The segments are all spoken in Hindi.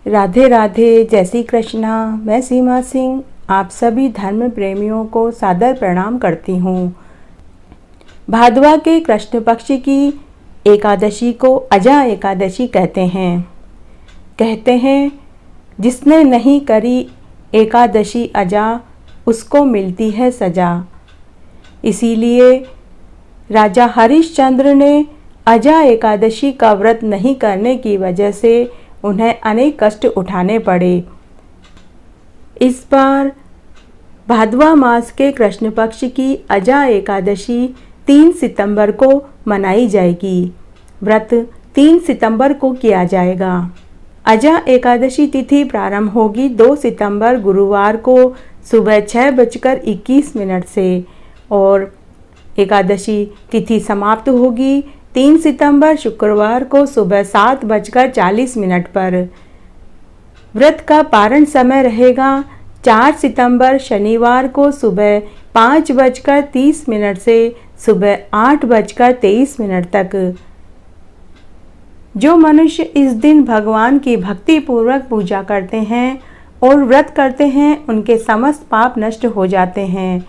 राधे राधे, जय श्री कृष्णा। मैं सीमा सिंह आप सभी धर्म प्रेमियों को सादर प्रणाम करती हूँ। भादवा के कृष्ण पक्ष की एकादशी को अजा एकादशी कहते हैं जिसने नहीं करी एकादशी अजा उसको मिलती है सजा। इसीलिए राजा हरिश्चंद्र ने अजा एकादशी का व्रत नहीं करने की वजह से उन्हें अनेक कष्ट उठाने पड़े। इस बार भादवा मास के कृष्ण पक्ष की अजा एकादशी 3 सितंबर को मनाई जाएगी। व्रत 3 सितंबर को किया जाएगा। अजा एकादशी तिथि प्रारंभ होगी 2 सितंबर गुरुवार को सुबह 6:21 से और एकादशी तिथि समाप्त होगी 3 सितंबर शुक्रवार को सुबह 7:40 पर। व्रत का पारण समय रहेगा 4 सितंबर शनिवार को सुबह 5:30 से सुबह 8:23 तक। जो मनुष्य इस दिन भगवान की भक्ति पूर्वक पूजा करते हैं और व्रत करते हैं उनके समस्त पाप नष्ट हो जाते हैं।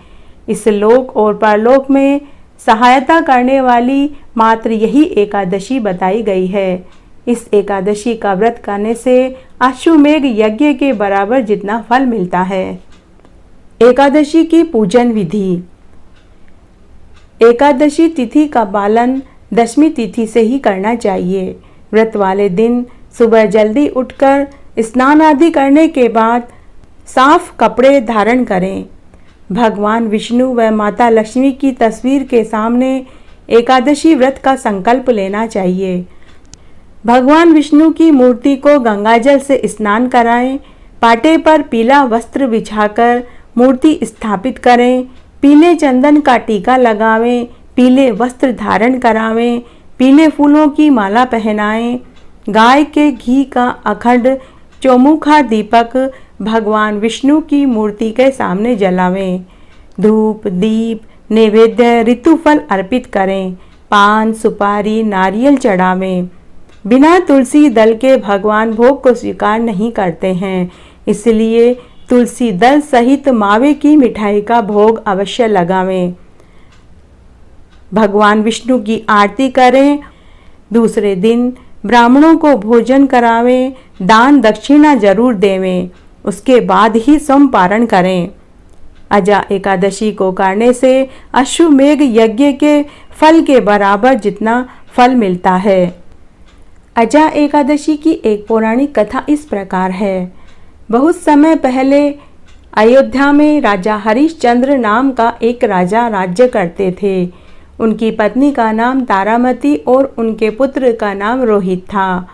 इस लोक और परलोक में सहायता करने वाली मात्र यही एकादशी बताई गई है। इस एकादशी का व्रत करने से अश्वमेघ यज्ञ के बराबर जितना फल मिलता है। एकादशी की पूजन विधि। एकादशी तिथि का पालन दशमी तिथि से ही करना चाहिए। व्रत वाले दिन सुबह जल्दी उठकर स्नान आदि करने के बाद साफ कपड़े धारण करें। भगवान विष्णु व माता लक्ष्मी की तस्वीर के सामने एकादशी व्रत का संकल्प लेना चाहिए। भगवान विष्णु की मूर्ति को गंगाजल से स्नान कराएं। पाटे पर पीला वस्त्र बिछाकर मूर्ति स्थापित करें। पीले चंदन का टीका लगावें। पीले वस्त्र धारण करावें। पीले फूलों की माला पहनाएं। गाय के घी का अखंड चौमुखा दीपक भगवान विष्णु की मूर्ति के सामने जलावें। धूप दीप नैवेद्य ऋतुफल अर्पित करें। पान सुपारी नारियल चढ़ावें। बिना तुलसी दल के भगवान भोग को स्वीकार नहीं करते हैं, इसलिए तुलसी दल सहित मावे की मिठाई का भोग अवश्य लगावें। भगवान विष्णु की आरती करें। दूसरे दिन ब्राह्मणों को भोजन करावें। दान दक्षिणा जरूर देवें। उसके बाद ही सोमवार करें। अजा एकादशी को करने से अश्वमेघ यज्ञ के फल के बराबर जितना फल मिलता है। अजा एकादशी की एक पौराणिक कथा इस प्रकार है। बहुत समय पहले अयोध्या में राजा हरिश्चंद्र नाम का एक राजा राज्य करते थे। उनकी पत्नी का नाम तारामती और उनके पुत्र का नाम रोहित था।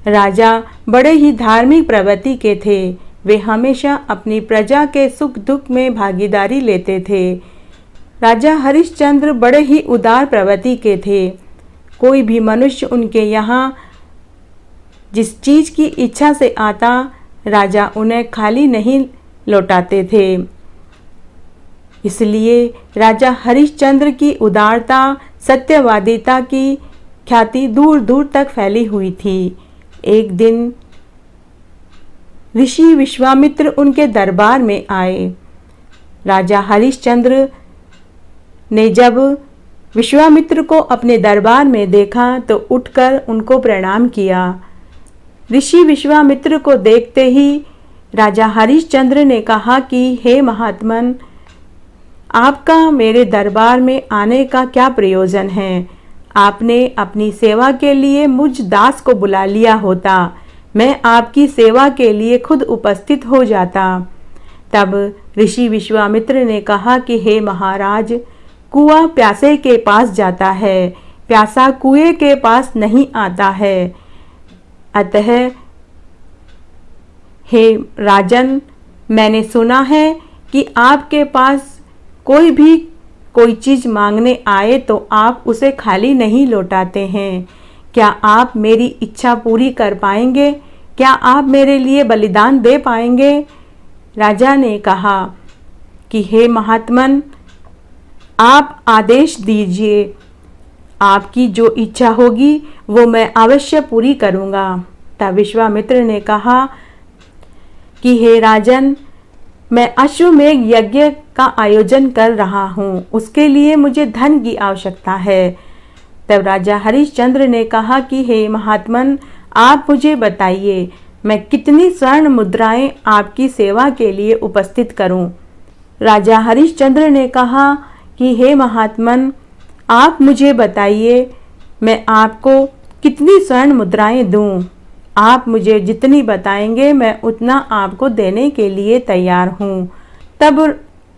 राजा बड़े ही धार्मिक प्रवृत्ति के थे। वे हमेशा अपनी प्रजा के सुख दुख में भागीदारी लेते थे। राजा हरिश्चंद्र बड़े ही उदार प्रवृत्ति के थे। कोई भी मनुष्य उनके यहाँ जिस चीज की इच्छा से आता राजा उन्हें खाली नहीं लौटाते थे। इसलिए राजा हरिश्चंद्र की उदारता सत्यवादिता की ख्याति दूर दूर तक फैली हुई थी। एक दिन ऋषि विश्वामित्र उनके दरबार में आए। राजा हरिश्चंद्र ने जब विश्वामित्र को अपने दरबार में देखा तो उठकर उनको प्रणाम किया। ऋषि विश्वामित्र को देखते ही राजा हरिश्चंद्र ने कहा कि हे महात्मन, आपका मेरे दरबार में आने का क्या प्रयोजन है? आपने अपनी सेवा के लिए मुझ दास को बुला लिया होता, मैं आपकी सेवा के लिए खुद उपस्थित हो जाता। तब ऋषि विश्वामित्र ने कहा कि हे महाराज, कुआं प्यासे के पास जाता है, प्यासा कुएं के पास नहीं आता है। अतः हे राजन, मैंने सुना है कि आपके पास कोई चीज मांगने आए तो आप उसे खाली नहीं लौटाते हैं। क्या आप मेरी इच्छा पूरी कर पाएंगे? क्या आप मेरे लिए बलिदान दे पाएंगे? राजा ने कहा कि हे महात्मन, आप आदेश दीजिए। आपकी जो इच्छा होगी वो मैं अवश्य पूरी करूँगा। तब विश्वामित्र ने कहा, कि हे राजन, मैं अश्वमेध यज्ञ का आयोजन कर रहा हूँ, उसके लिए मुझे धन की आवश्यकता है। तब राजा हरिश्चंद्र ने कहा कि हे महात्मन, आप मुझे बताइए मैं कितनी स्वर्ण मुद्राएं आपकी सेवा के लिए उपस्थित करूं। राजा हरिश्चंद्र ने कहा कि हे महात्मन, आप मुझे बताइए मैं आपको कितनी स्वर्ण मुद्राएं दूं। आप मुझे जितनी बताएंगे मैं उतना आपको देने के लिए तैयार हूँ। तब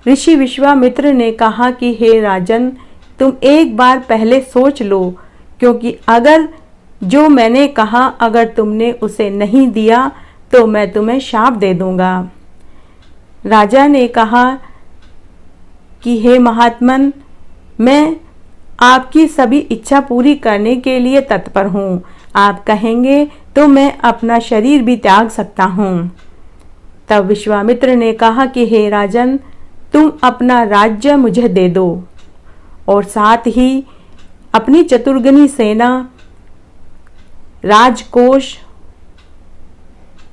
ऋषि विश्वामित्र ने कहा कि हे राजन, तुम एक बार पहले सोच लो, क्योंकि अगर जो मैंने कहा अगर तुमने उसे नहीं दिया तो मैं तुम्हें शाप दे दूंगा। राजा ने कहा कि हे महात्मन, मैं आपकी सभी इच्छा पूरी करने के लिए तत्पर हूँ। आप कहेंगे तो मैं अपना शरीर भी त्याग सकता हूँ। तब विश्वामित्र ने कहा कि हे राजन, तुम अपना राज्य मुझे दे दो और साथ ही अपनी चतुर्गनी सेना, राजकोष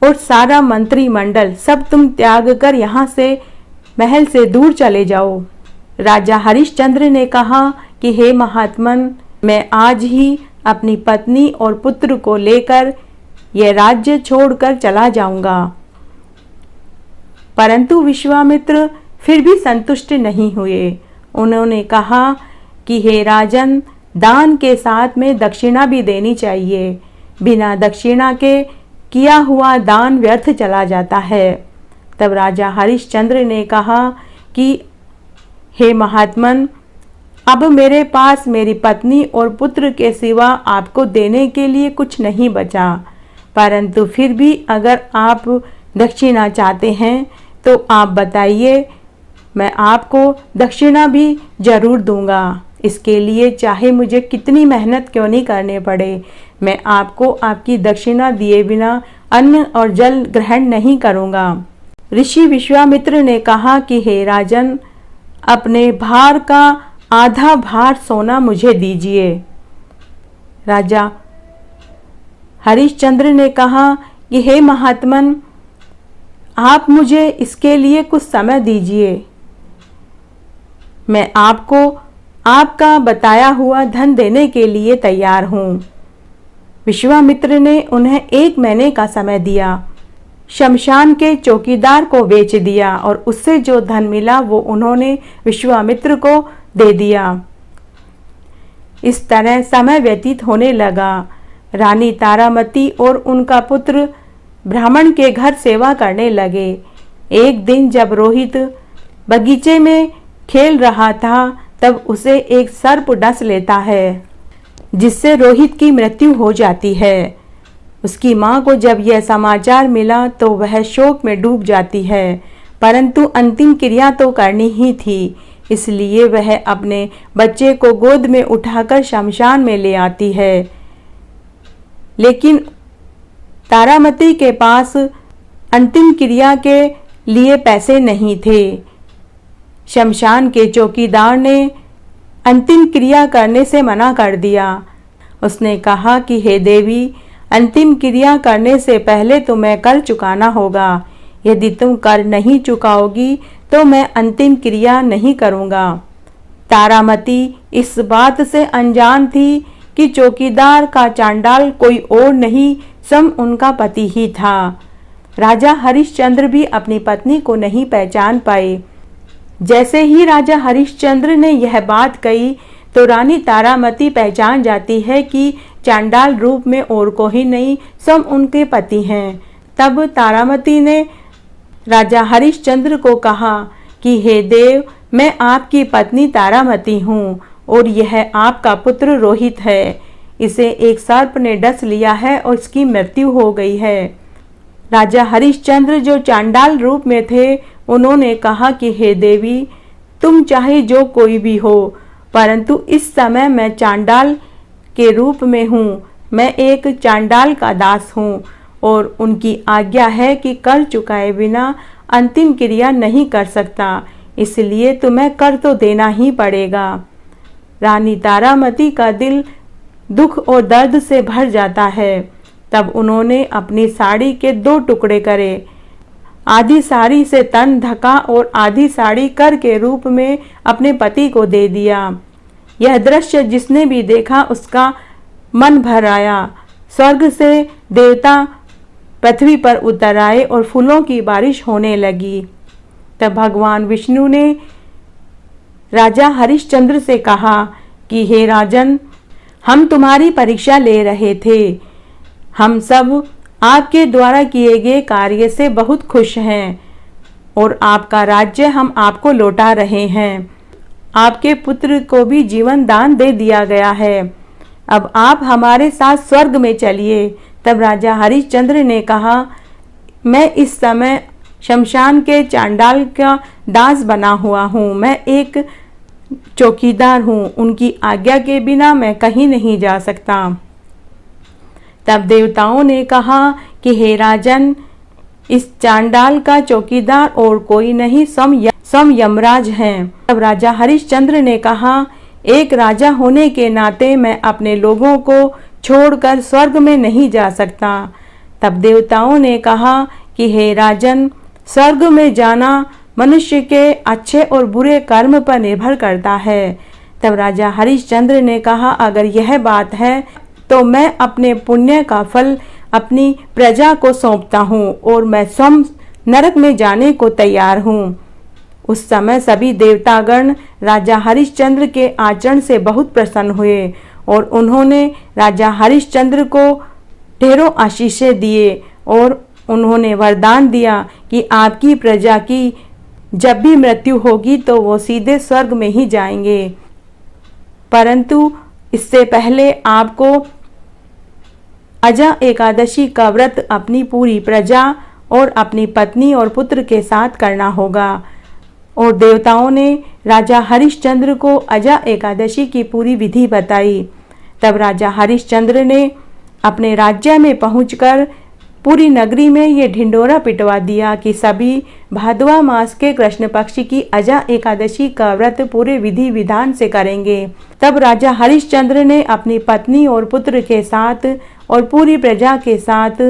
और सारा मंत्रिमंडल सब तुम त्याग कर यहाँ से महल से दूर चले जाओ। राजा हरिश्चंद्र ने कहा कि हे महात्मन, मैं आज ही अपनी पत्नी और पुत्र को लेकर यह राज्य छोड़कर चला जाऊंगा। परंतु विश्वामित्र फिर भी संतुष्ट नहीं हुए। उन्होंने कहा कि हे राजन, दान के साथ में दक्षिणा भी देनी चाहिए। बिना दक्षिणा के किया हुआ दान व्यर्थ चला जाता है। तब राजा हरिश्चंद्र ने कहा कि हे महात्मन, अब मेरे पास मेरी पत्नी और पुत्र के सिवा आपको देने के लिए कुछ नहीं बचा। परंतु फिर भी अगर आप दक्षिणा चाहते हैं तो आप बताइए, मैं आपको दक्षिणा भी जरूर दूंगा। इसके लिए चाहे मुझे कितनी मेहनत क्यों नहीं करने पड़े, मैं आपको आपकी दक्षिणा दिए बिना अन्न और जल ग्रहण नहीं करूंगा। ऋषि विश्वामित्र ने कहा कि हे राजन, अपने भार का आधा भार सोना मुझे दीजिए। राजा हरिश्चंद्र ने कहा कि हे महात्मन, आप मुझे इसके लिए कुछ समय दीजिए। मैं आपको आपका बताया हुआ धन देने के लिए तैयार हूँ। विश्वामित्र ने उन्हें 1 महीने का समय दिया। शमशान के चौकीदार को बेच दिया और उससे जो धन मिला वो उन्होंने विश्वामित्र को दे दिया। इस तरह समय व्यतीत होने लगा। रानी तारामती और उनका पुत्र ब्राह्मण के घर सेवा करने लगे। एक दिन जब रोहित बगीचे में खेल रहा था तब उसे एक सर्प डस लेता है, जिससे रोहित की मृत्यु हो जाती है। उसकी माँ को जब यह समाचार मिला तो वह शोक में डूब जाती है, परंतु अंतिम क्रिया तो करनी ही थी, इसलिए वह अपने बच्चे को गोद में उठाकर शमशान में ले आती है। लेकिन तारामती के पास अंतिम क्रिया के लिए पैसे नहीं थे। शमशान के चौकीदार ने अंतिम क्रिया करने से मना कर दिया। उसने कहा कि हे देवी, अंतिम क्रिया करने से पहले तुम्हें कर चुकाना होगा। यदि तुम कर नहीं चुकाओगी तो मैं अंतिम क्रिया नहीं करूँगा। तारामती इस बात से अनजान थी कि चौकीदार का चांडाल कोई और नहीं, स्वयं उनका पति ही था। राजा हरिश्चंद्र भी अपनी पत्नी को नहीं पहचान पाए। जैसे ही राजा हरिश्चंद्र ने यह बात कही तो रानी तारामती पहचान जाती है कि चांडाल रूप में और कोई नहीं, स्वयं उनके पति हैं। तब तारामती ने राजा हरिश्चंद्र को कहा कि हे देव, मैं आपकी पत्नी तारामती हूँ और यह आपका पुत्र रोहित है। इसे एक सर्प ने डस लिया है और इसकी मृत्यु हो गई है। राजा हरिश्चंद्र जो चांडाल रूप में थे, उन्होंने कहा कि हे देवी, तुम चाहे जो कोई भी हो, परंतु इस समय मैं चांडाल के रूप में हूँ। मैं एक चांडाल का दास हूँ और उनकी आज्ञा है कि कर चुकाए बिना अंतिम क्रिया नहीं कर सकता, इसलिए तुम्हें कर तो देना ही पड़ेगा। रानी तारामती का दिल दुख और दर्द से भर जाता है। तब उन्होंने अपनी साड़ी के 2 टुकड़े करे आधी साड़ी से तन ढका और आधी साड़ी कर के रूप में अपने पति को दे दिया। यह दृश्य जिसने भी देखा उसका मन भर आया। स्वर्ग से देवता पृथ्वी पर उतर आए और फूलों की बारिश होने लगी। तब भगवान विष्णु ने राजा हरिश्चंद्र से कहा कि हे राजन, हम तुम्हारी परीक्षा ले रहे थे। हम सब आपके द्वारा किए गए कार्य से बहुत खुश हैं और आपका राज्य हम आपको लौटा रहे हैं। आपके पुत्र को भी जीवन दान दे दिया गया है। अब आप हमारे साथ स्वर्ग में चलिए। तब राजा हरिश्चंद्र ने कहा, मैं इस समय शमशान के चांडाल का दास बना हुआ हूँ। मैं एक चौकीदार हूँ। उनकी आज्ञा के बिना मैं कहीं नहीं जा सकता। तब देवताओं ने कहा कि हे राजन, इस चांडाल का चौकीदार और कोई नहीं, स्वयं यमराज हैं। तब राजा हरिश्चंद्र ने कहा, एक राजा होने के नाते मैं अपने लोगों को छोड़कर स्वर्ग में नहीं जा सकता। तब देवताओं ने कहा कि हे राजन, स्वर्ग में जाना मनुष्य के अच्छे और बुरे कर्म पर निर्भर करता है। तब राजा हरिश्चंद्र ने कहा, अगर यह बात है तो मैं अपने पुण्य का फल अपनी प्रजा को सौंपता हूँ और मैं स्वयं नरक में जाने को तैयार हूँ। उस समय सभी देवतागण राजा हरिश्चंद्र के आचरण से बहुत प्रसन्न हुए और उन्होंने राजा हरिश्चंद्र को ढेरों आशीषें दिए और उन्होंने वरदान दिया कि आपकी प्रजा की जब भी मृत्यु होगी तो वो सीधे स्वर्ग में ही जाएंगे, परंतु इससे पहले आपको अजा एकादशी का व्रत अपनी पूरी प्रजा और अपनी पत्नी और पुत्र के साथ करना होगा। और देवताओं ने राजा हरिश्चंद्र को अजा एकादशी की पूरी विधि बताई। तब राजा हरिश्चंद्र ने अपने राज्य में पहुंचकर पूरी नगरी में ये ढिंडोरा पिटवा दिया कि सभी भादवा मास के कृष्ण पक्ष की अजा एकादशी का व्रत पूरे विधि विधान से करेंगे। तब राजा हरिश्चंद्र ने अपनी पत्नी और पुत्र के साथ और पूरी प्रजा के साथ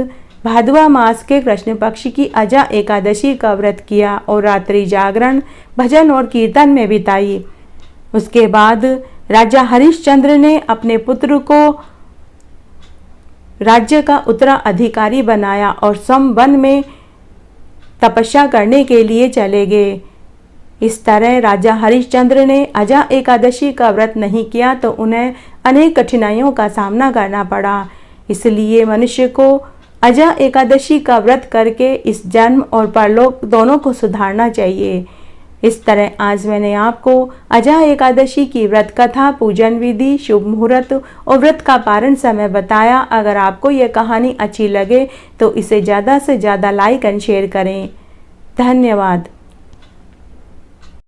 भादवा मास के कृष्ण पक्ष की अजा एकादशी का व्रत किया और रात्रि जागरण, भजन और कीर्तन में बिताई। उसके बाद राजा हरिश्चंद्र ने अपने पुत्र को राज्य का उत्तराधिकारी बनाया और स्वयं वन में तपस्या करने के लिए चले गए। इस तरह राजा हरिश्चंद्र ने अजा एकादशी का व्रत नहीं किया तो उन्हें अनेक कठिनाइयों का सामना करना पड़ा। इसलिए मनुष्य को अजा एकादशी का व्रत करके इस जन्म और परलोक दोनों को सुधारना चाहिए। इस तरह आज मैंने आपको अजा एकादशी की व्रत कथा, पूजन विधि, शुभ मुहूर्त और व्रत का पारण समय बताया। अगर आपको यह कहानी अच्छी लगे तो इसे ज़्यादा से ज़्यादा लाइक एंड शेयर करें। धन्यवाद।